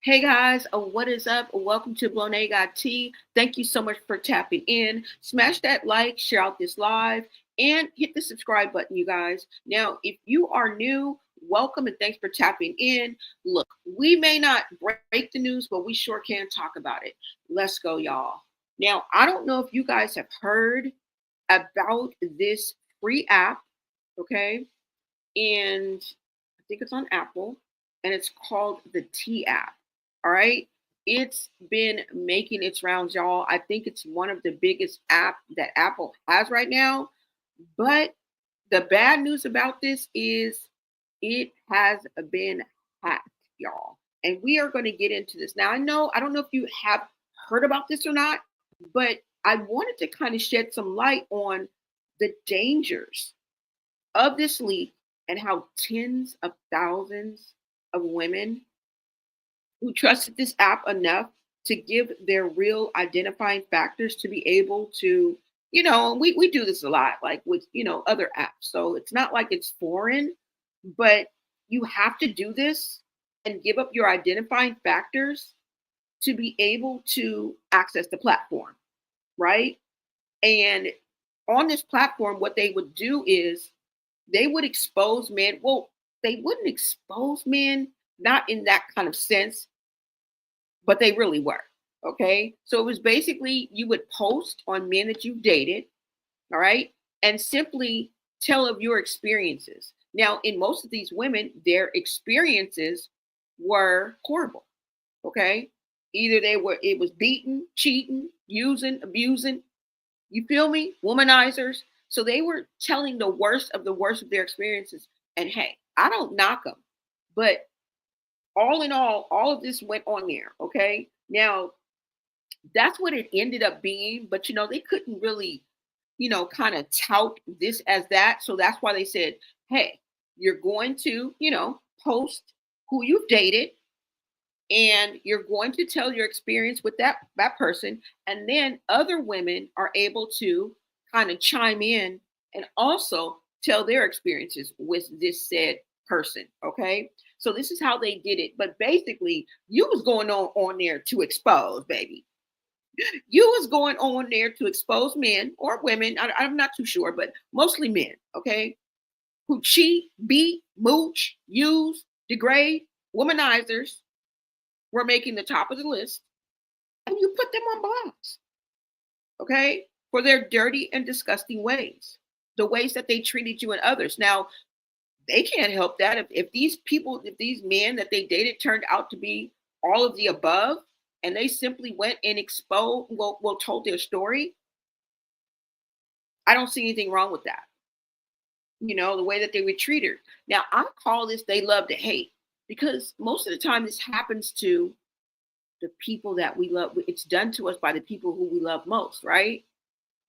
Hey guys, what is up? Welcome to Blown Got Tea. Thank you so much for tapping in. Smash that like, share out this live, and hit the subscribe button, you guys. Now, if you are new, welcome and thanks for tapping in. Look, we may not break the news, but we sure can talk about it. Let's go, y'all. Now, I don't know if you guys have heard about this free app, okay? And I think it's on Apple, and it's called the T app. All right. It's been making its rounds, y'all. I think it's one of the biggest app that Apple has right now. But the bad news about this is it has been hacked, y'all. And we are going to get into this. Now, I don't know if you have heard about this or not, but I wanted to kind of shed some light on the dangers of this leak and how tens of thousands of women who trusted this app enough to give their real identifying factors to be able to, we do this a lot, like with, other apps. So it's not like it's foreign, but you have to do this and give up your identifying factors to be able to access the platform, right? And on this platform, what they would do is they would expose men. Well, they wouldn't expose men, not in that kind of sense, but they really were. Okay. So it was basically you would post on men that you've dated, all right, and simply tell of your experiences. Now, in most of these women, their experiences were horrible. Okay. Either it was beating, cheating, using, abusing, you feel me? Womanizers. So they were telling the worst of their experiences. And hey, I don't knock them, but all in all of this went on there. Okay. Now, that's what it ended up being. But, they couldn't really, kind of tout this as that. So that's why they said, hey, you're going to, post who you've dated and you're going to tell your experience with that person, and then other women are able to kind of chime in and also tell their experiences with this said person. Okay, so this is how they did it, but basically you was going on there to expose, baby. You was going on there to expose men or women, I'm not too sure, but mostly men, okay, who cheat, beat, mooch, use, degrade, womanizers were making the top of the list, and you put them on blast, okay, for their dirty and disgusting ways, the ways that they treated you and others. Now, they can't help that. If these people, if these men that they dated turned out to be all of the above, and they simply went and exposed, well told their story, I don't see anything wrong with that. The way that they were treated. Now, I call this they love to hate because most of the time this happens to the people that we love. It's done to us by the people who we love most, right?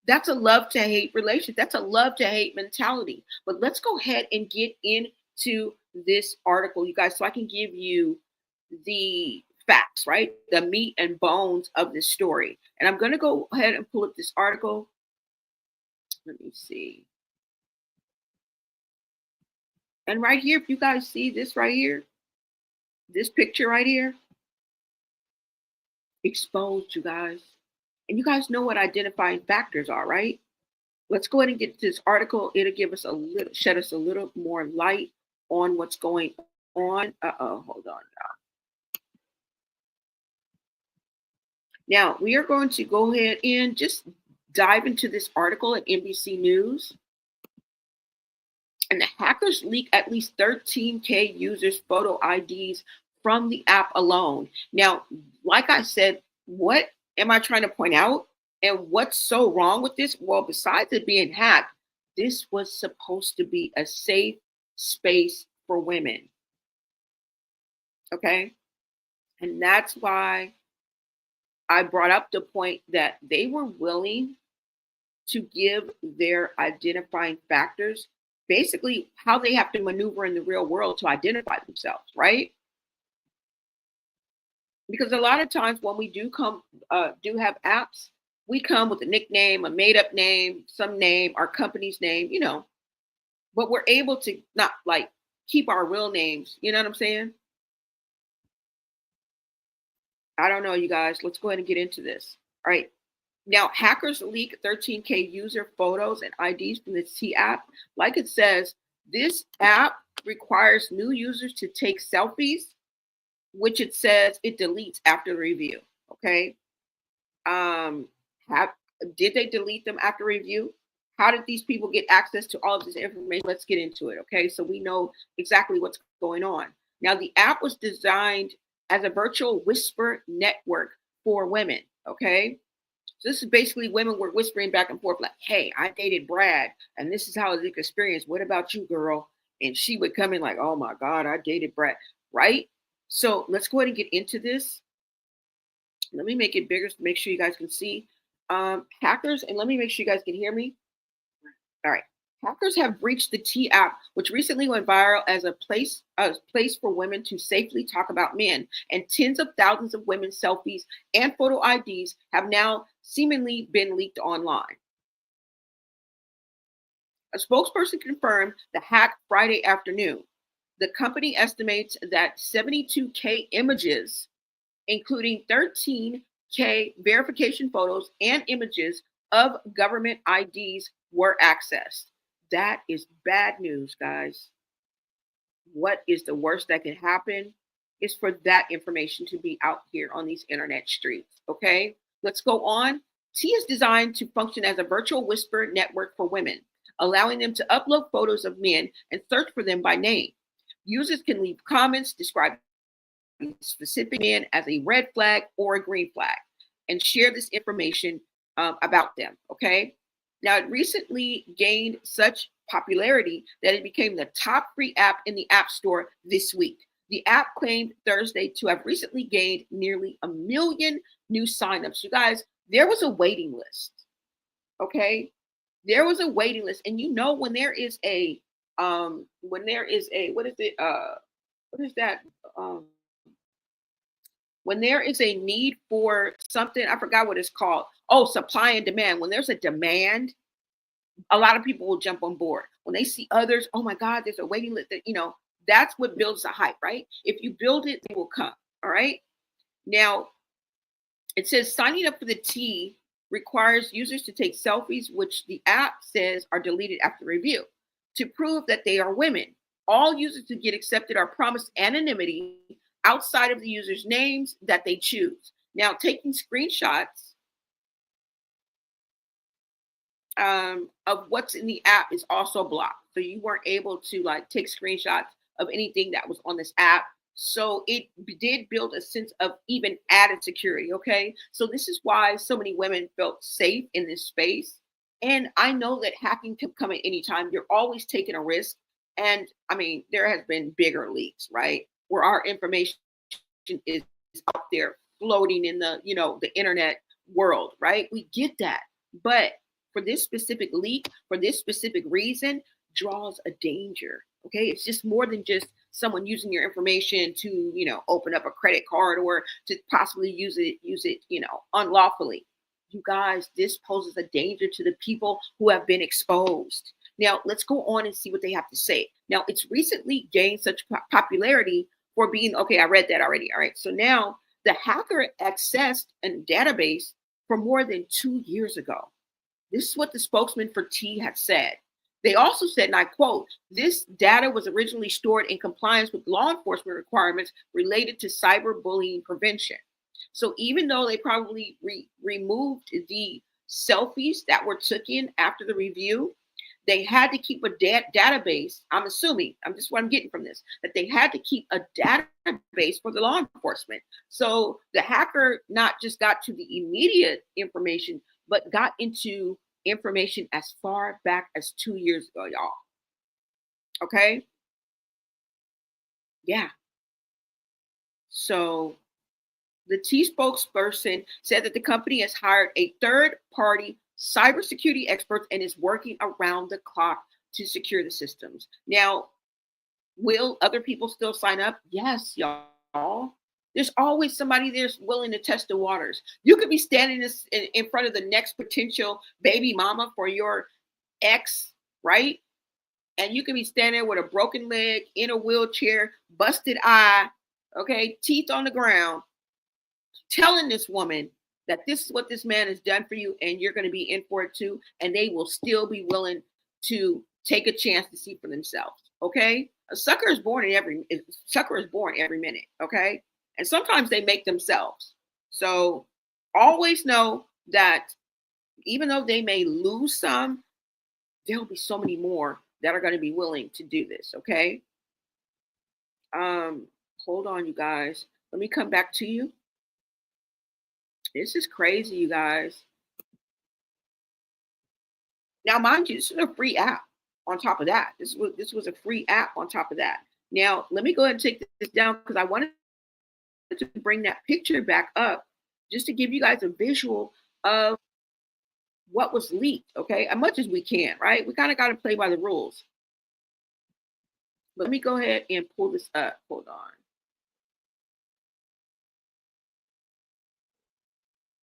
That's a love to hate relationship. That's a love to hate mentality. But let's go ahead and get into this article, you guys, so I can give you the facts, right? The meat and bones of this story. And I'm going to go ahead and pull up this article. Let me see. And right here, if you guys see this right here, this picture right here, exposed, you guys. And you guys know what identifying factors are, right? Let's go ahead and get to this article. It'll give us shed us a little more light on what's going on. Hold on, y'all. Now, we are going to go ahead and just dive into this article at NBC News. And the hackers leak at least 13K users' photo IDs from the app alone. Now, like I said, what am I trying to point out? And what's so wrong with this? Well, besides it being hacked, this was supposed to be a safe space for women. Okay. And that's why I brought up the point that they were willing to give their identifying factors, basically how they have to maneuver in the real world to identify themselves, right? Because a lot of times when we do have apps, we come with a nickname, a made up name, some name, our company's name, but we're able to not like keep our real names. You know what I'm saying? I don't know, you guys. Let's go ahead and get into this. All right. Now, hackers leak 13K user photos and IDs from the T app. Like it says, this app requires new users to take selfies, which it says it deletes after the review. Okay. Um, have did they delete them after review? How did these people get access to all of this information? Let's get into it. Okay. So we know exactly what's going on. Now, the app was designed as a virtual whisper network for women. Okay. So this is basically women were whispering back and forth, like, hey, I dated Brad, and this is how the experience. What about you, girl? And she would come in like, oh my God, I dated Brad, right? So let's go ahead and get into this. Let me make it bigger to make sure you guys can see. Hackers, and let me make sure you guys can hear me. All right. Hackers have breached the T app, which recently went viral as a place for women to safely talk about men. And tens of thousands of women's selfies and photo IDs have now seemingly been leaked online. A spokesperson confirmed the hack Friday afternoon. The company estimates that 72K images, including 13K verification photos and images of government IDs, were accessed. That is bad news, guys. What is the worst that can happen is for that information to be out here on these internet streets. Okay, let's go on. T is designed to function as a virtual whisper network for women, allowing them to upload photos of men and search for them by name. Users can leave comments describing specific men as a red flag or a green flag and share this information about them. Okay. Now, it recently gained such popularity that it became the top free app in the App Store this week. The app claimed Thursday to have recently gained nearly 1 million new signups. You guys, there was a waiting list. Okay. There was a waiting list. And you know, when there is a, what is it? What is that? Um, when there is a need for something, I forgot what it's called. Oh, supply and demand. When there's a demand, a lot of people will jump on board. When they see others, oh my God, there's a waiting list. That's what builds the hype, right? If you build it, they will come. All right. Now, it says signing up for the T requires users to take selfies, which the app says are deleted after review, to prove that they are women. All users who get accepted are promised anonymity outside of the users' names that they choose. Now, taking screenshots of what's in the app is also blocked. So you weren't able to like take screenshots of anything that was on this app. So it did build a sense of even added security. Okay. So this is why so many women felt safe in this space. And I know that hacking can come at any time. You're always taking a risk. And I mean, there has been bigger leaks, right? Where our information is out there floating in the internet world, right? We get that. But for this specific leak, for this specific reason, draws a danger. Okay. It's just more than just someone using your information to, open up a credit card or to possibly use it, unlawfully. You guys, this poses a danger to the people who have been exposed. Now, let's go on and see what they have to say. Now, it's recently gained such popularity for being, okay, I read that already. All right. So now the hacker accessed a database for more than 2 years ago. This is what the spokesman for T had said. They also said, and I quote, this data was originally stored in compliance with law enforcement requirements related to cyberbullying prevention. So even though they probably removed the selfies that were taken after the review, they had to keep a database. I'm assuming, just what I'm getting from this, that they had to keep a database for the law enforcement. So the hacker not just got to the immediate information, but got into information as far back as 2 years ago, y'all. Okay. Yeah. So the T spokesperson said that the company has hired a third-party cybersecurity expert and is working around the clock to secure the systems. Now, will other people still sign up? Yes, y'all. There's always somebody there's willing to test the waters. You could be standing in front of the next potential baby mama for your ex, right? And you could be standing there with a broken leg, in a wheelchair, busted eye, okay, teeth on the ground, telling this woman that this is what this man has done for you and you're going to be in for it too, and they will still be willing to take a chance to see for themselves. Okay, a sucker is born every minute. Okay, and sometimes they make themselves. So always know that even though they may lose some, there'll be so many more that are going to be willing to do this. Okay, hold on, you guys, let me come back to you. This is crazy, you guys. Now, mind you, this is a free app on top of that. This was a free app on top of that. Now, let me go ahead and take this down because I wanted to bring that picture back up just to give you guys a visual of what was leaked, okay? As much as we can, right? We kind of got to play by the rules. Let me go ahead and pull this up. Hold on.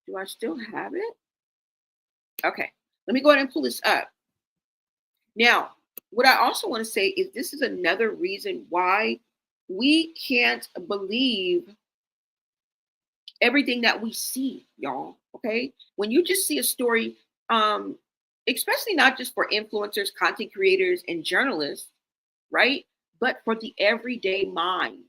Do I still have it? Okay. Let me go ahead and pull this up. Now, what I also want to say is this is another reason why we can't believe everything that we see, y'all. Okay. When you just see a story, especially not just for influencers, content creators, and journalists, right? But for the everyday minded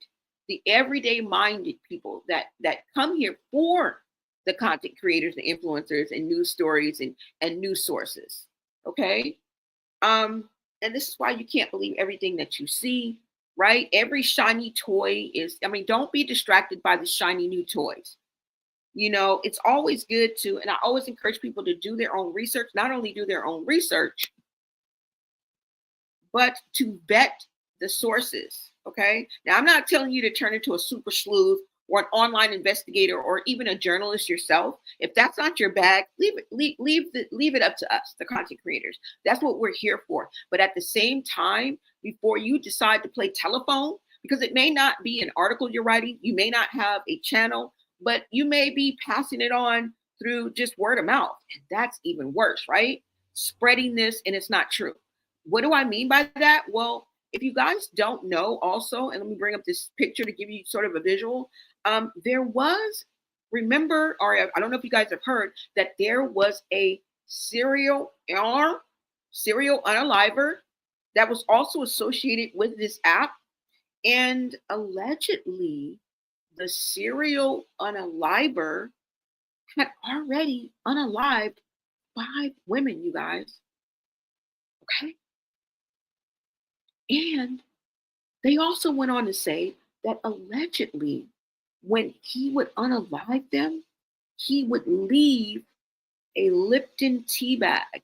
people that come here for the content creators, the influencers, and news stories and news sources. Okay. And this is why you can't believe everything that you see, right? Every shiny toy don't be distracted by the shiny new toys. It's always good to, and I always encourage people to do their own research, not only do their own research, but to vet the sources. Okay. Now, I'm not telling you to turn into a super sleuth or an online investigator or even a journalist yourself. If that's not your bag, leave it up to us, the content creators. That's what we're here for. But at the same time, before you decide to play telephone, because it may not be an article you're writing, you may not have a channel, but you may be passing it on through just word of mouth. And that's even worse, right? Spreading this and it's not true. What do I mean by that? Well, if you guys don't know also, and let me bring up this picture to give you sort of a visual, there was, remember, or I don't know if you guys have heard, that there was a serial unaliver that was also associated with this app. And allegedly, the serial unaliver had already unalived 5 women, you guys. Okay. And they also went on to say that allegedly, when he would unalive them, he would leave a Lipton tea bag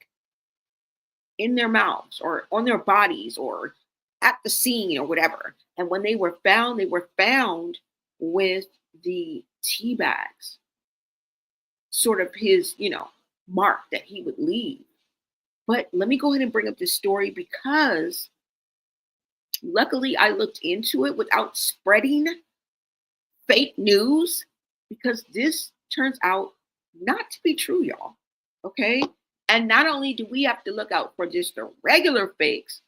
in their mouths or on their bodies or at the scene or whatever. And when they were found with the tea bags, sort of his, mark that he would leave. But let me go ahead and bring up this story because luckily I looked into it without spreading fake news, because this turns out not to be true, y'all. Okay. And not only do we have to look out for just the regular fakes,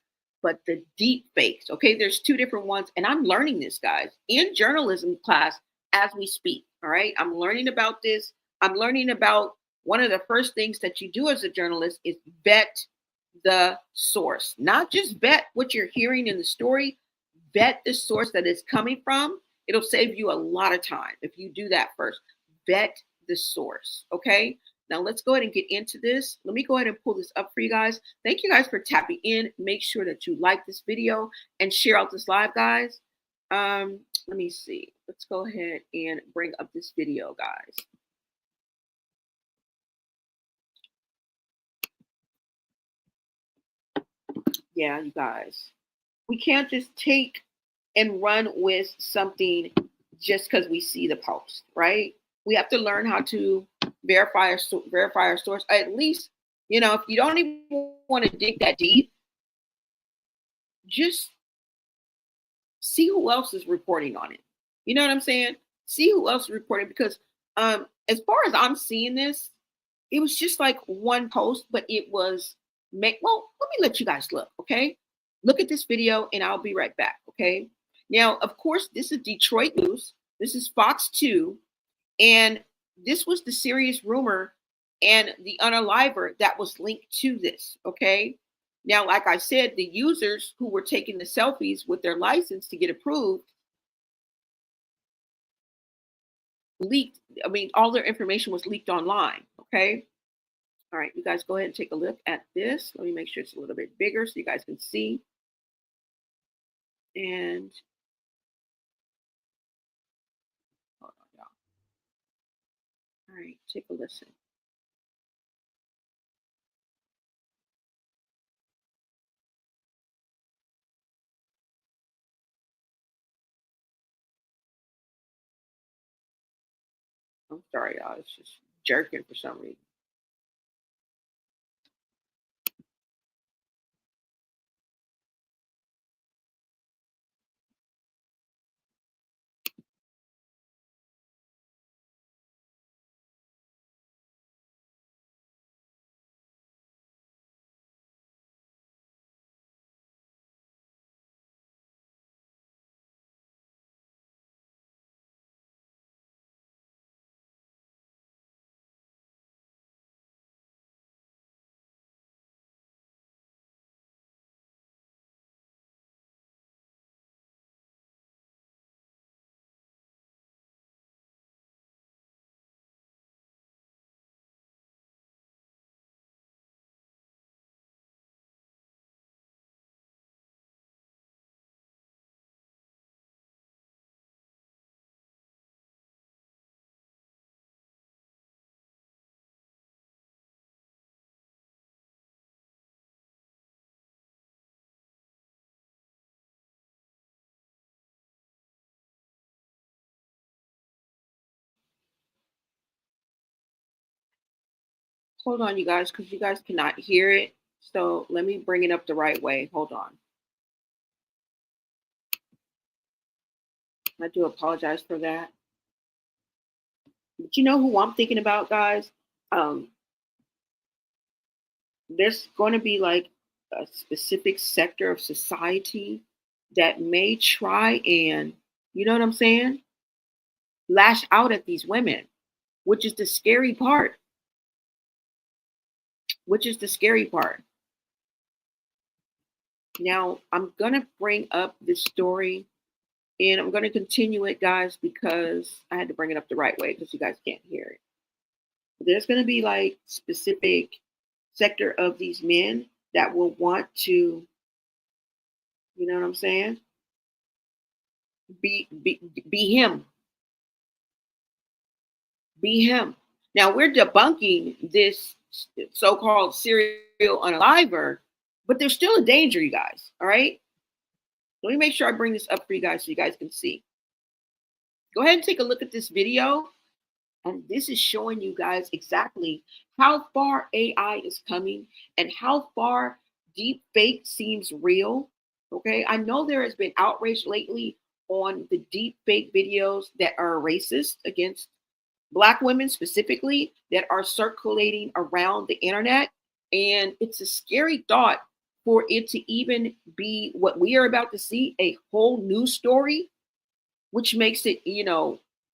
but the deep fakes. Okay. There's 2 different ones. And I'm learning this, guys, in journalism class as we speak. All right. I'm learning about this. I'm learning about one of the first things that you do as a journalist is vet the source, not just vet what you're hearing in the story, vet the source that it's coming from. It'll save you a lot of time if you do that first. Vet the source. Okay. Now let's go ahead and get into this. Let me go ahead and pull this up for you guys. Thank you guys for tapping in. Make sure that you like this video and share out this live, guys. Let me see. Let's go ahead and bring up this video, guys. Yeah, you guys. We can't just take and run with something just because we see the post, right? We have to learn how to verify our source. At least, if you don't even want to dig that deep, just see who else is reporting on it. You know what I'm saying? See who else is reporting, because as far as I'm seeing this, it was just like one post, but it was well, let me let you guys look, okay? Look at this video and I'll be right back, okay? Now, of course, this is Detroit News. This is Fox 2. And this was the serious rumor and the unaliver that was linked to this. Okay. Now, like I said, the users who were taking the selfies with their license to get approved leaked. I mean, all their information was leaked online. Okay. All right. You guys go ahead and take a look at this. Let me make sure it's a little bit bigger so you guys can see. And hold on, y'all. All right. Take a listen. I'm sorry, y'all. It's just jerking for some reason. Hold on, you guys, because you guys cannot hear it. So let me bring it up the right way. Hold on. I do apologize for that. But you know who I'm thinking about, guys? Um, there's going to be like a specific sector of society that may try and, you know what I'm saying, lash out at these women, which is the scary part. Which is the scary part. Now, I'm going to bring up this story and I'm going to continue it, guys, because I had to bring it up the right way because you guys can't hear it. There's going to be like specific sector of these men that will want to, you know what I'm saying? Be him, be him. Now we're debunking this so-called serial unaliver, but there's still a danger, you guys. All right. Let me make sure I bring this up for you guys so you guys can see. Go ahead and take a look at this video. And this is showing you guys exactly how far AI is coming and how far deep fake seems real. Okay. I know there has been outrage lately on the deep fake videos that are racist against Black women specifically that are circulating around the internet. And it's a scary thought for it to even be what we are about to see, a whole new story, which makes it,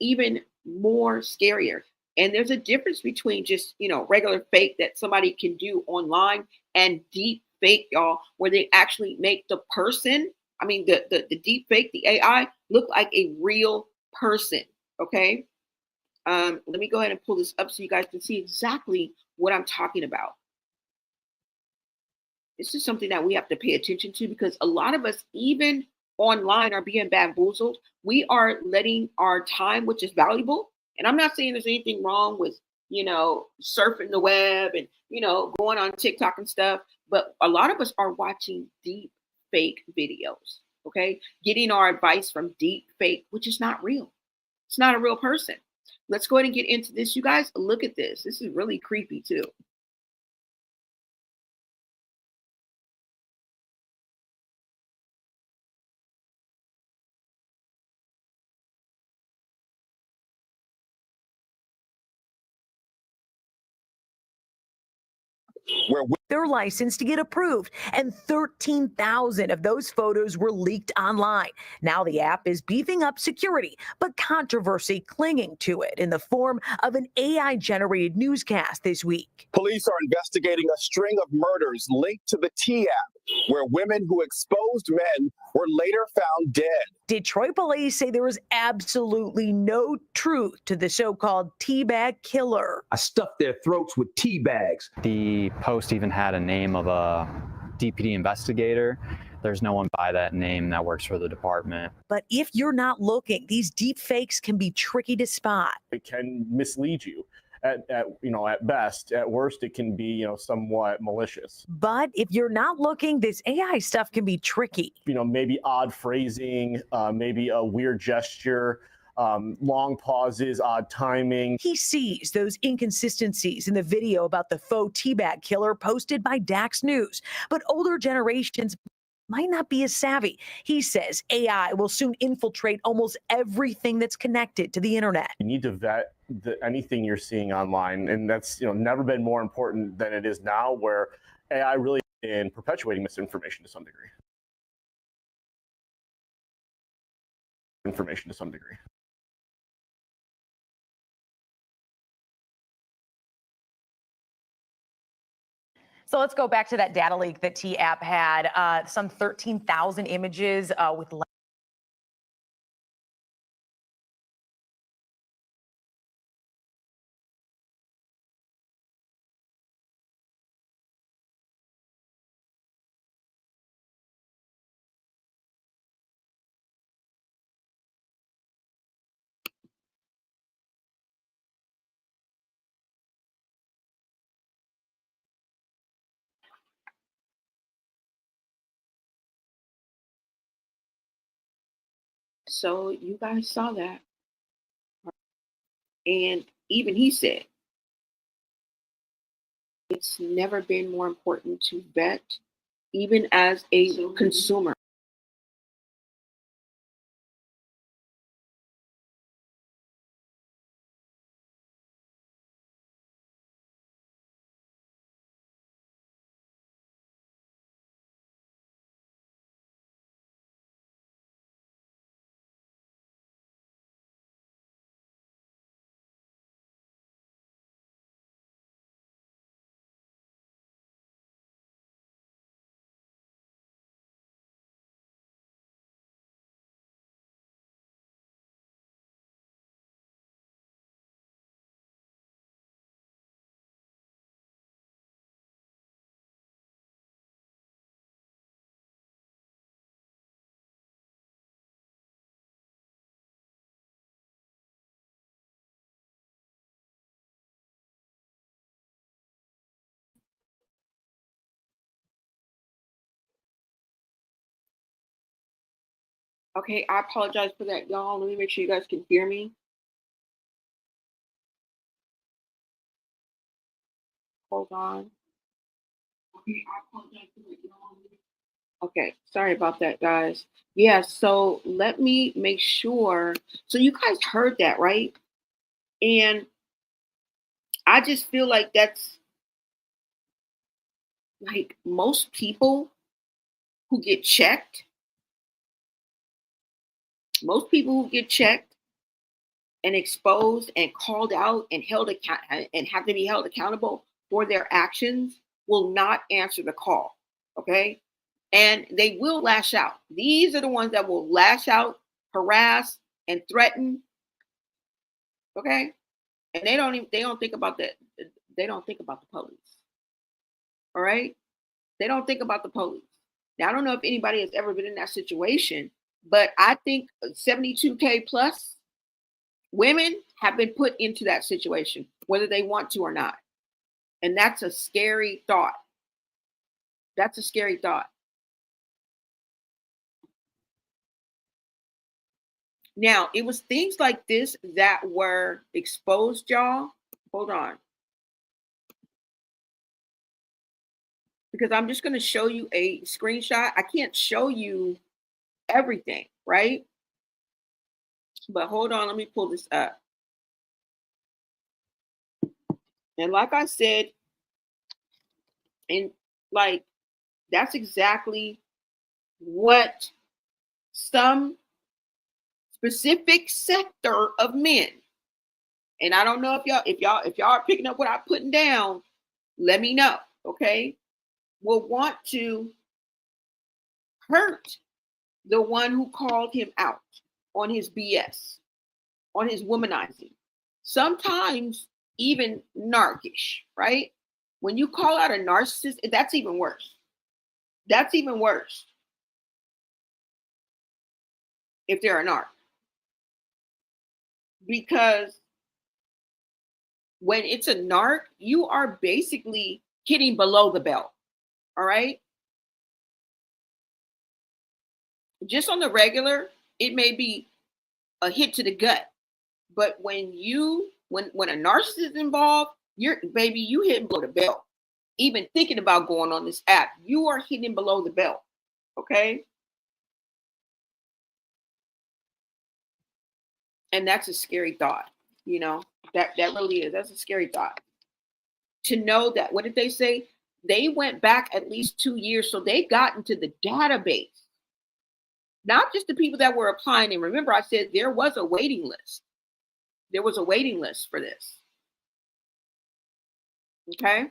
even more scarier. And there's a difference between just, regular fake that somebody can do online and deep fake, y'all, where they actually make the person, I mean, the deep fake, the AI, look like a real person. Okay. Let me go ahead and pull this up so you guys can see exactly what I'm talking about. This is something that we have to pay attention to because a lot of us, even online, are being bamboozled. We are letting our time, which is valuable, and I'm not saying there's anything wrong with, surfing the web and, going on TikTok and stuff, but a lot of us are watching deep fake videos, okay? Getting our advice from deep fake, which is not real. It's not a real person. Let's go ahead and get into this. You guys, look at this. This is really creepy too. where their license to get approved, and 13,000 of those photos were leaked online. Now the app is beefing up security, but controversy clinging to it in the form of an AI-generated newscast this week. Police are investigating a string of murders linked to the T app, where women who exposed men were later found dead. Detroit police say there is absolutely no truth to the so-called teabag killer. I stuffed their throats with tea bags. The post even had a name of a DPD investigator. There's no one by that name that works for the department. But if you're not looking, these deep fakes can be tricky to spot. It can mislead you. At best. At worst, it can be, somewhat malicious. But if you're not looking, this AI stuff can be tricky. Maybe odd phrasing, maybe a weird gesture, long pauses, odd timing. He sees those inconsistencies in the video about the faux teabag killer posted by Dax News. But older generations might not be as savvy. He says AI will soon infiltrate almost everything that's connected to the internet. You need to vet anything you're seeing online, and that's never been more important than it is now, where AI really is in perpetuating misinformation to some degree. So let's go back to that data leak that T-App had. Some 13,000 images with So you guys saw that. And even he said, it's never been more important to vet, even as a consumer. Okay, I apologize for that, y'all. Let me make sure you guys can hear me. Hold on. Okay, I apologize for that, y'all. Okay, sorry about that, guys. Yeah, so let me make sure. So you guys heard that, right? And I just feel like that's like most people who get checked, and exposed and called out and held account and have to be held accountable for their actions will not answer the call. Okay. And they will lash out. These are the ones that will lash out, harass, and threaten. Okay. And they don't think about that. They don't think about the police. All right. They don't think about the police. Now, I don't know if anybody has ever been in that situation, but I think 72K plus women have been put into that situation, whether they want to or not. And that's a scary thought. That's a scary thought. Now, it was things like this that were exposed, y'all. Hold on. Because I'm just going to show you a screenshot. I can't show you everything, right? But hold on, let me pull this up. And like I said, And like, that's exactly what some specific sector of men, and I don't know if y'all are picking up what I'm putting down, let me know, okay? Will want to hurt the one who called him out on his BS, on his womanizing. Sometimes even narcissish, right? When you call out a narcissist, that's even worse. That's even worse if they're a narc. Because when it's a narc, you are basically hitting below the belt. All right. Just on the regular, it may be a hit to the gut. But when a narcissist is involved, you hitting below the belt. Even thinking about going on this app, you are hitting below the belt. Okay. And that's a scary thought, you know. That really is. That's a scary thought. To know that, what did they say? They went back at least 2 years, so they got into the database. Not just the people that were applying. And remember, I said there was a waiting list. There was a waiting list for this. Okay.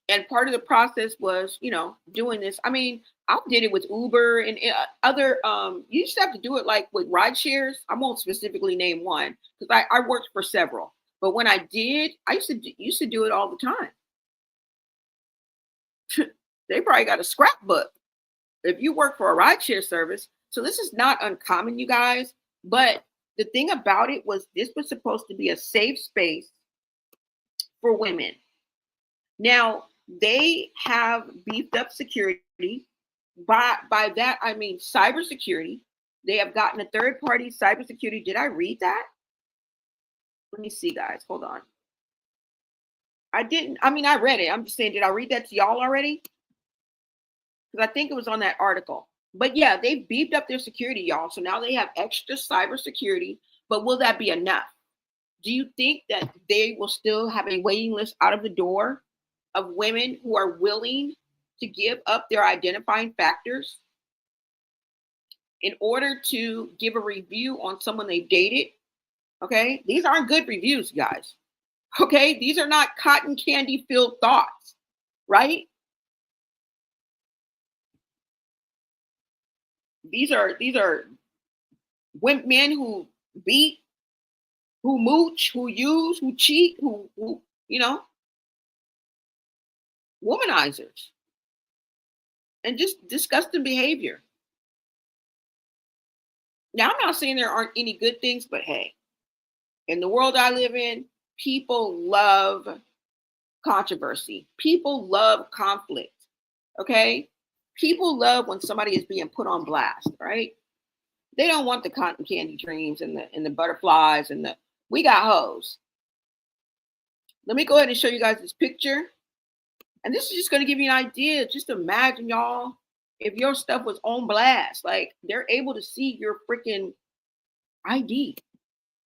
And part of the process was, you know, doing this. I mean, I did it with Uber and other. You used to have to do it like with ride shares. I won't specifically name one because I worked for several. But when I did, I used to do it all the time. They probably got a scrapbook if you work for a rideshare service. So this is not uncommon, you guys. But the thing about it was this was supposed to be a safe space for women. Now, they have beefed up security. By that, I mean cybersecurity. They have gotten a third-party cybersecurity. Did I read that? Let me see, guys. Hold on. I didn't. I mean, I read it. I'm just saying, did I read that to y'all already? Because I think it was on that article. But yeah, they've beefed up their security, y'all. So now they have extra cybersecurity. But will that be enough? Do you think that they will still have a waiting list out of the door of women who are willing to give up their identifying factors in order to give a review on someone they've dated? Okay, these aren't good reviews, guys. Okay, these are not cotton candy filled thoughts, right? These are men who beat, who mooch, who use, who cheat, who you know, womanizers, and just disgusting behavior. Now, I'm not saying there aren't any good things, but hey, in the world I live in, people love controversy. People love conflict. Okay? People love when somebody is being put on blast, right? They don't want the cotton candy dreams and the butterflies and the we got hoes. Let me go ahead and show you guys this picture. And this is just going to give you an idea. Just imagine, y'all, if your stuff was on blast, like they're able to see your freaking ID.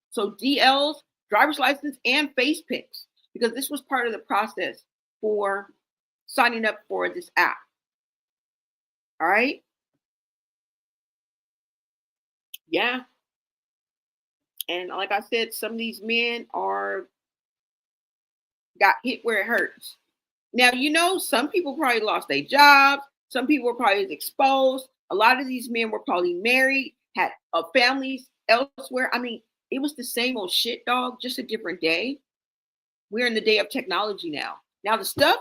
So DLs, driver's license, and face pics, because this was part of the process for signing up for this app. All right. Yeah. And like I said, some of these men got hit where it hurts. Now, you know, some people probably lost their jobs. Some people were probably exposed. A lot of these men were probably married, had families elsewhere. I mean, it was the same old shit, dog, just a different day. We're in the day of technology now. Now, the stuff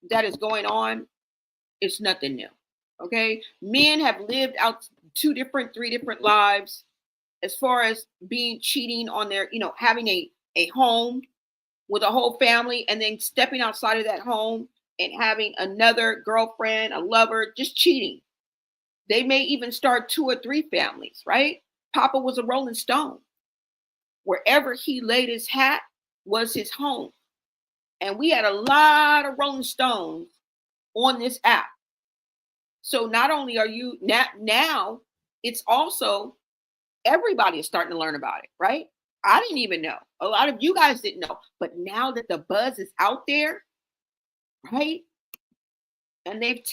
that is going on, it's nothing new. Okay. Men have lived out 3 different lives as far as being cheating on their, you know, having a home with a whole family and then stepping outside of that home and having another girlfriend, a lover, just cheating. They may even start 2 or 3 families, right? Papa was a Rolling Stone. Wherever he laid his hat was his home. And we had a lot of Rolling Stones on this app. So not only are you now it's also everybody is starting to learn about it, right? I didn't even know. A lot of you guys didn't know. But now that the buzz is out there, right? And they've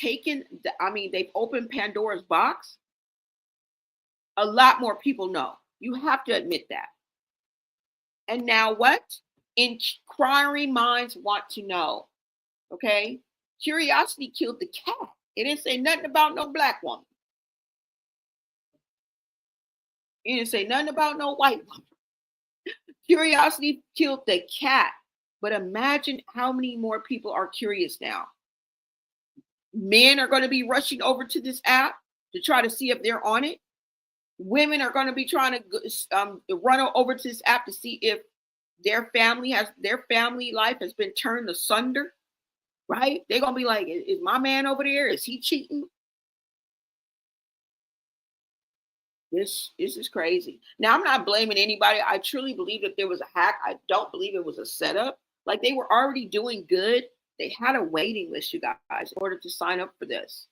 they've opened Pandora's box. A lot more people know. You have to admit that. And now what? Inquiring minds want to know. Okay? Curiosity killed the cat. It didn't say nothing about no black woman. It didn't say nothing about no white woman. Curiosity killed the cat. But imagine how many more people are curious now. Men are going to be rushing over to this app to try to see if they're on it. Women are going to be trying to run over to this app to see if their family life has been turned asunder. Right? They're going to be like, is my man over there? Is he cheating? This is crazy. Now, I'm not blaming anybody. I truly believe that there was a hack. I don't believe it was a setup. Like, they were already doing good. They had a waiting list, you guys, in order to sign up for this.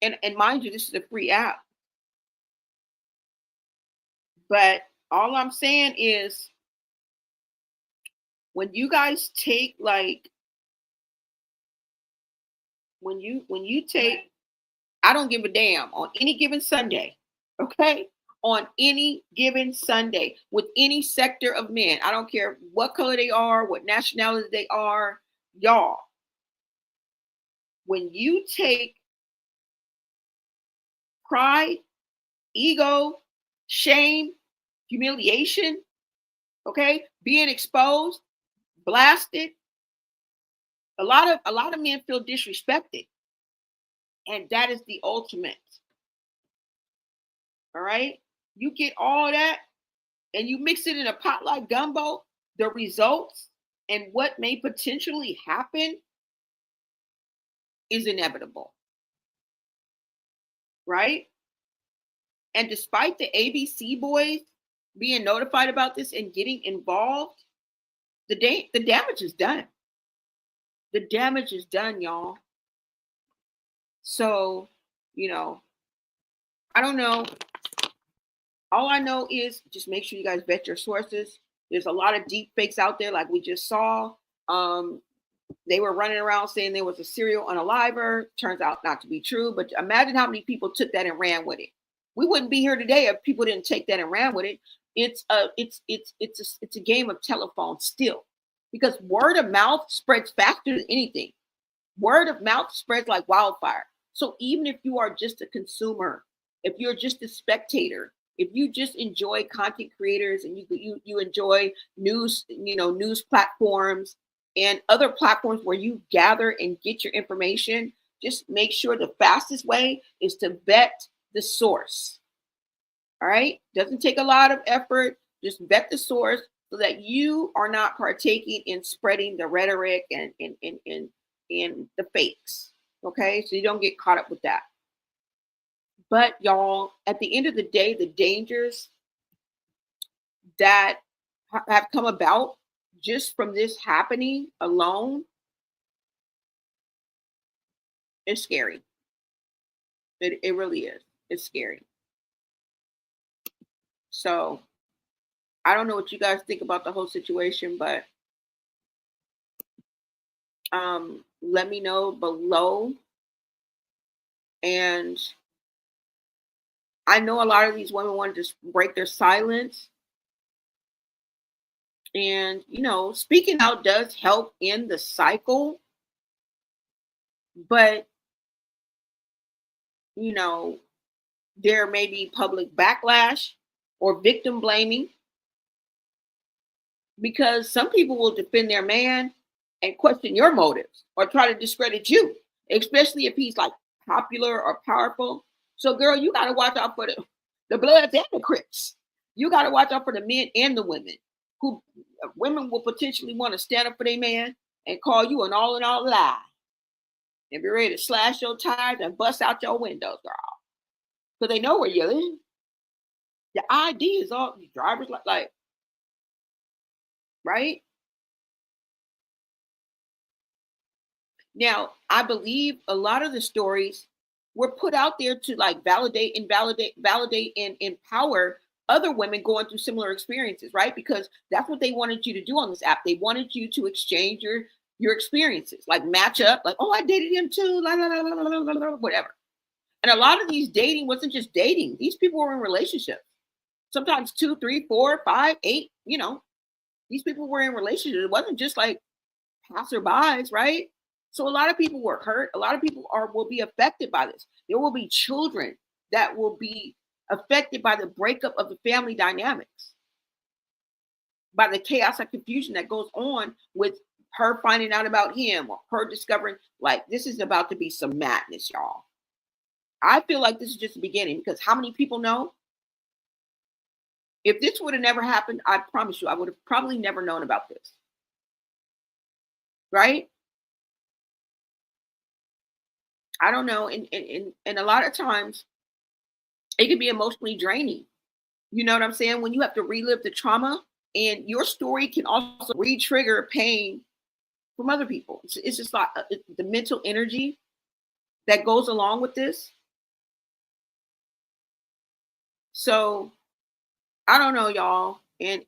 And mind you, this is a free app. But all I'm saying is, when you guys take when you take, I don't give a damn, on any given Sunday, okay? On any given Sunday with any sector of men, I don't care what color they are, what nationality they are, y'all. When you take pride, ego, shame, humiliation, okay, being exposed, blasted, a lot of men feel disrespected. And that is the ultimate. All right. You get all that and you mix it in a pot like gumbo, the results and what may potentially happen is inevitable. Right. And despite the ABC boys being notified about this and getting involved, the damage is done. The damage is done, y'all. So, I don't know. All I know is just make sure you guys vet your sources. There's a lot of deep fakes out there, like we just saw. They were running around saying there was a serial unaliver. Turns out not to be true. But imagine how many people took that and ran with it. We wouldn't be here today if people didn't take that and ran with it. It's a game of telephone still, because word of mouth spreads faster than anything. Word of mouth spreads like wildfire. So even if you are just a consumer, if you're just a spectator, if you just enjoy content creators and you enjoy news platforms and other platforms where you gather and get your information, just make sure the fastest way is to vet the source. All right? Doesn't take a lot of effort. Just vet the source so that you are not partaking in spreading the rhetoric and the fakes. Okay? So you don't get caught up with that. But y'all, at the end of the day, the dangers that have come about just from this happening alone is scary. It really is. It's scary. So I don't know what you guys think about the whole situation, but let me know below. And I know a lot of these women want to just break their silence. And, speaking out does help in the cycle. But, there may be public backlash or victim blaming, because some people will defend their man and question your motives or try to discredit you, especially if he's like popular or powerful. So, girl, you got to watch out for the Bloods and the Crips. You got to watch out for the men and the women. Women will potentially want to stand up for their man and call you an all-in-all lie and be ready to slash your tires and bust out your windows, girl. Because they know where you live. The ID is all drivers like, right? Now, I believe a lot of the stories were put out there to like validate and empower other women going through similar experiences, right? Because that's what they wanted you to do on this app. They wanted you to exchange your experiences, like match up, like, oh, I dated him too, la, la, la, la, la, la, la, whatever. And a lot of these dating wasn't just dating. These people were in relationships. Sometimes 2, 3, 4, 5, 8, these people were in relationships. It wasn't just like passerbys, right? So a lot of people were hurt. A lot of people will be affected by this. There will be children that will be affected by the breakup of the family dynamics, by the chaos and confusion that goes on with her finding out about him or her discovering, like, this is about to be some madness, y'all. I feel like this is just the beginning, because how many people know? If this would have never happened, I promise you, I would have probably never known about this. Right? I don't know. And a lot of times it can be emotionally draining. You know what I'm saying? When you have to relive the trauma, and your story can also re-trigger pain from other people. It's just like the mental energy that goes along with this. So I don't know, y'all. And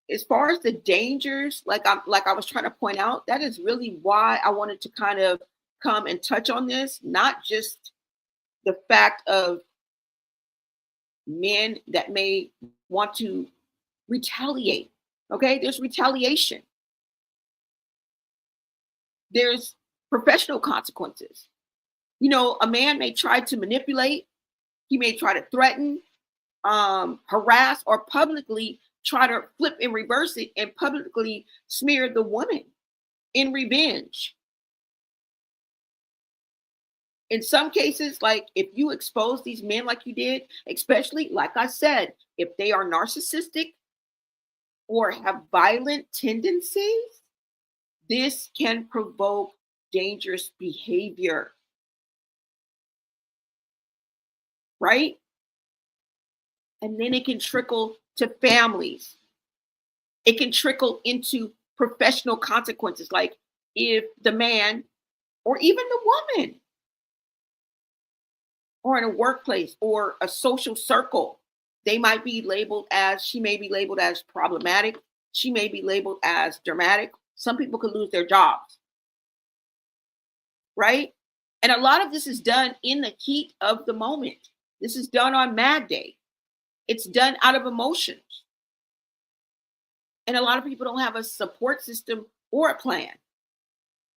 as far as the dangers, like I was trying to point out, that is really why I wanted to kind of come and touch on this, not just the fact of men that may want to retaliate. Okay, there's retaliation. There's professional consequences. A man may try to manipulate, he may try to threaten, harass, or publicly try to flip and reverse it and publicly smear the woman in revenge. In some cases, like if you expose these men like you did, especially, like I said, if they are narcissistic or have violent tendencies, this can provoke dangerous behavior. Right? And then it can trickle to families. It can trickle into professional consequences, like if the man or even the woman, or in a workplace or a social circle, she may be labeled as problematic. She may be labeled as dramatic. Some people could lose their jobs. Right? And a lot of this is done in the heat of the moment. This is done on Mad Day. It's done out of emotions. And a lot of people don't have a support system or a plan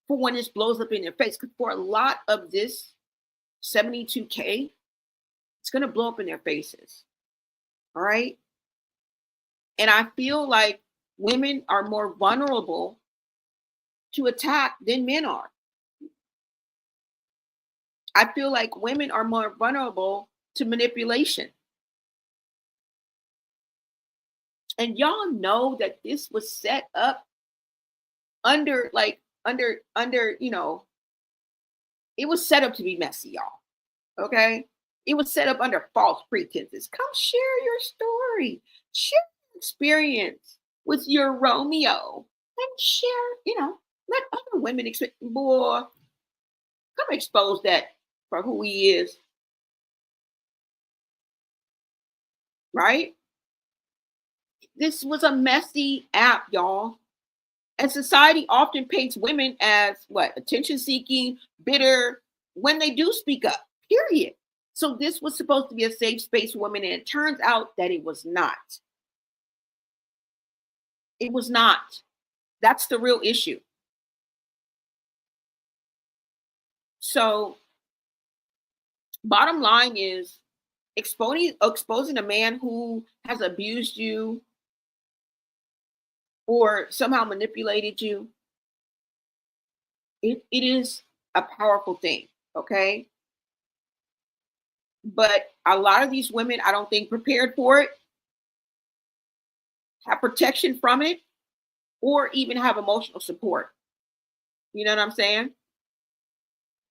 for when this blows up in their face. Because for a lot of this 72K, it's going to blow up in their faces. All right. And I feel like women are more vulnerable to attack than men are. I feel like women are more vulnerable to manipulation. And y'all know that this was set up under, it was set up to be messy, y'all. Okay? It was set up under false pretenses. Come share your story. Share your experience with your Romeo. And share, let other women boy, come expose that for who he is. Right? This was a messy app, y'all. And society often paints women as attention seeking, bitter, when they do speak up, period. So this was supposed to be a safe space for women, and it turns out that it was not. It was not. That's the real issue. So bottom line is, exposing a man who has abused you or somehow manipulated you, it is a powerful thing, okay? But a lot of these women, I don't think, prepared for it, have protection from it, or even have emotional support. You know what I'm saying?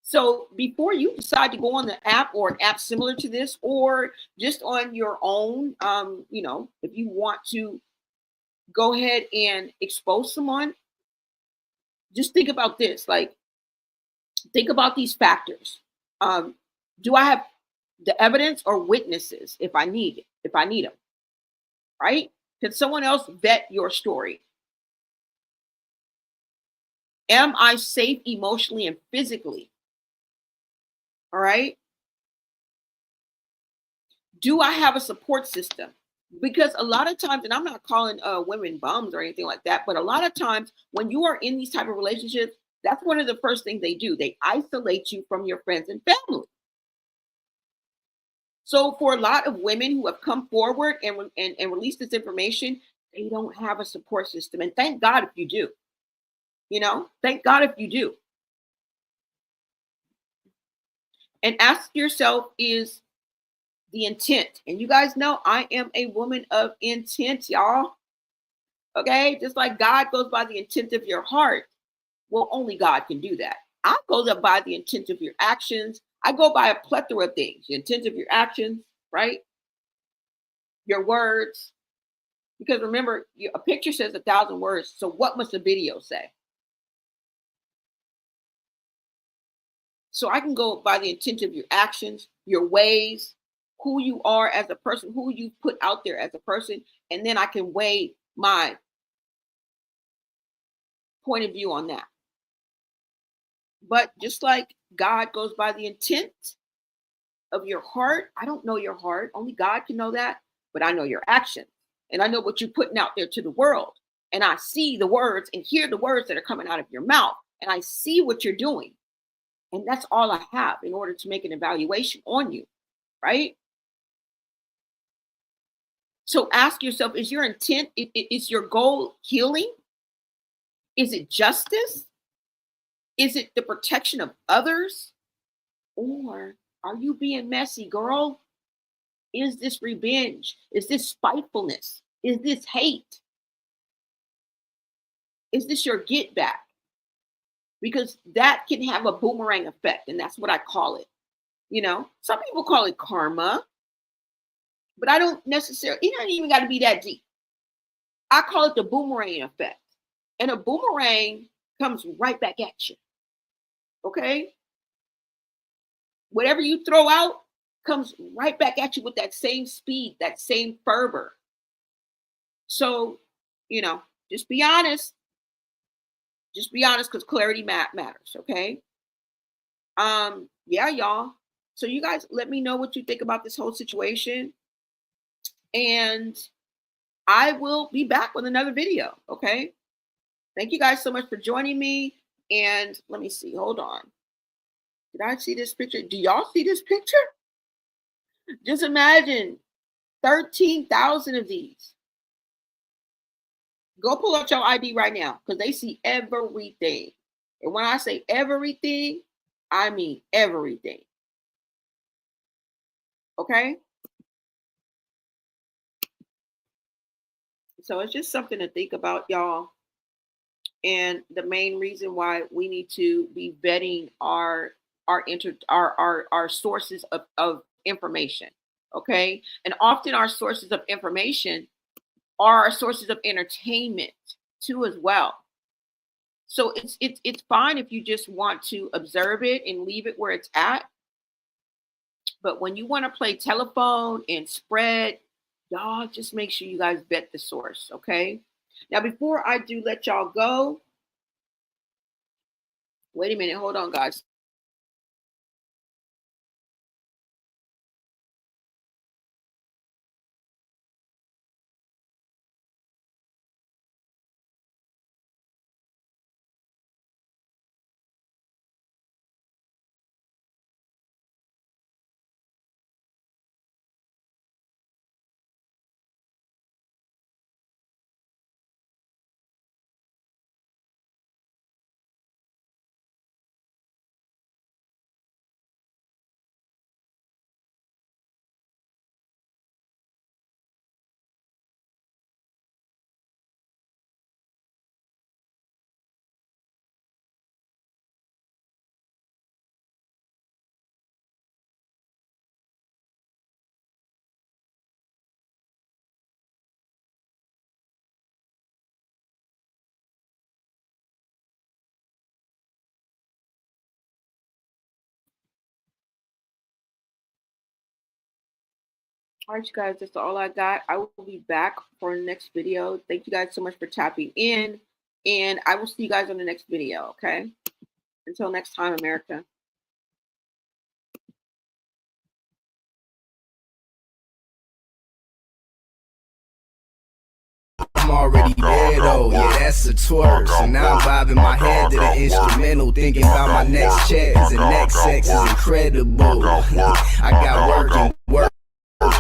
So before you decide to go on the app or an app similar to this, or just on your own, if you want to go ahead and expose someone, just think about this. Like, think about these factors. Do I have the evidence or witnesses if I need it, if I need them, right? Can someone else vet your story? Am I safe emotionally and physically? All right. Do I have a support system? Because a lot of times, and I'm not calling women bums or anything like that, but a lot of times when you are in these type of relationships, that's one of the first things they do. They isolate you from your friends and family. So for a lot of women who have come forward and released this information, they don't have a support system. And thank God if you do. Thank God if you do. And ask yourself, is the intent? And you guys know I am a woman of intent, y'all. Okay, just like God goes by the intent of your heart. Well, only God can do that. I go by the intent of your actions. I go by a plethora of things. The intent of your actions, right? Your words. Because remember, a picture says 1,000 words. So what must a video say? So I can go by the intent of your actions, your ways, who you are as a person, who you put out there as a person, and then I can weigh my point of view on that. But just like God goes by the intent of your heart, I don't know your heart. Only God can know that. But I know your actions. And I know what you're putting out there to the world. And I see the words and hear the words that are coming out of your mouth. And I see what you're doing. And that's all I have in order to make an evaluation on you, right? So ask yourself, is your intent, is your goal healing? Is it justice? Is it the protection of others? Or are you being messy, girl? Is this revenge? Is this spitefulness? Is this hate? Is this your get back? Because that can have a boomerang effect, and that's what I call it. Some people call it karma, but I don't necessarily, it don't even got to be that deep. I call it the boomerang effect. And a boomerang comes right back at you. Okay? Whatever you throw out comes right back at you with that same speed, that same fervor. So, just be honest. Just be honest, because clarity matters. Okay? Yeah, y'all. So you guys let me know what you think about this whole situation. And I will be back with another video. Okay? Thank you guys so much for joining me. And let me see. Hold on. Did I see this picture? Do y'all see this picture? Just imagine 13,000 of these. Go pull up your ID right now because they see everything. And when I say everything, I mean everything. Okay? So it's just something to think about, y'all. And the main reason why we need to be vetting our sources of information. Okay? And often our sources of information are our sources of entertainment too as well. So it's fine if you just want to observe it and leave it where it's at. But when you want to play telephone and spread, y'all just make sure you guys vet the source, okay? Now, before I do let y'all go, wait a minute, hold on, guys. All right, you guys, that's all I got. I will be back for the next video. Thank you guys so much for tapping in, and I will see you guys on the next video, okay? Until next time, America. I'm already there though, yeah, that's a twerk. So now I'm vibing my head to the instrumental, thinking about my next check, cause the next sex is incredible. I got work and work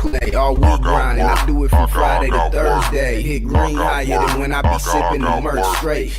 play all week grinding. I do it from Friday to Thursday. Hit green higher than when I be sipping the merch straight.